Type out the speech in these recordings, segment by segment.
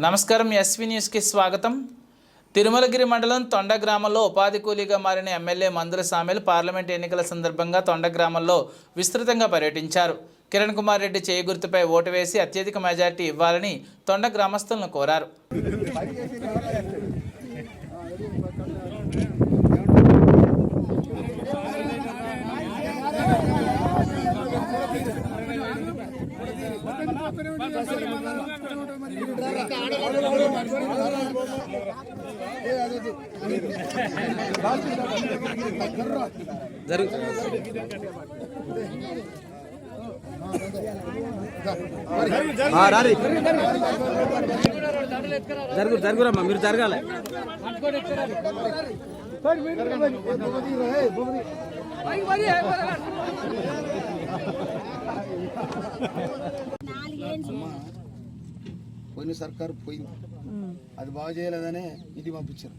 నమస్కారం ఎస్వి న్యూస్కి స్వాగతం. తిరుమలగిరి మండలం తొండ గ్రామంలో ఉపాధి కూలీగా మారిన ఎమ్మెల్యే మందుల సామెల్ పార్లమెంట్ ఎన్నికల సందర్భంగా తొండ గ్రామంలో విస్తృతంగా పర్యటించారు. కిరణ్ కుమార్ రెడ్డి చేయి గుర్తుపై ఓటు వేసి అత్యధిక మెజార్టీ ఇవ్వాలని తొండ గ్రామస్తులను కోరారు. జరుగురమ్మా, మీరు జరగాలి. పోయిన సర్కారు పోయింది, అది బాగా చేయలేదనే ఇది పంపించారు.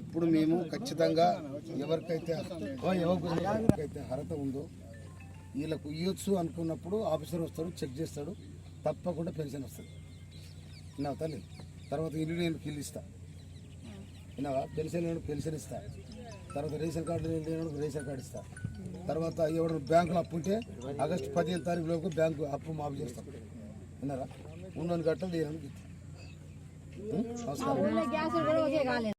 ఇప్పుడు మేము ఖచ్చితంగా ఎవరికైతే అర్హత ఉందో వీళ్ళకు ఇవ్వచ్చు అనుకున్నప్పుడు ఆఫీసర్ వస్తాడు, చెక్ చేస్తాడు, తప్పకుండా పెన్షన్ వస్తుంది. విన్నావా తల్లి? తర్వాత ఇల్లు నేను ఇల్లు ఇస్తా, విన్నావా? పెన్షన్ ఇస్తా. తర్వాత రేషన్ కార్డు లేనప్పుడు రేషన్ కార్డు ఇస్తా. తర్వాత ఎవరు బ్యాంకులో అప్పు ఉంటే ఆగస్టు 15 తారీఖులోపు బ్యాంకు అప్పు మాఫీ చేస్తాం. విన్నారా? 3 గంటలు లేనని నమస్కారం.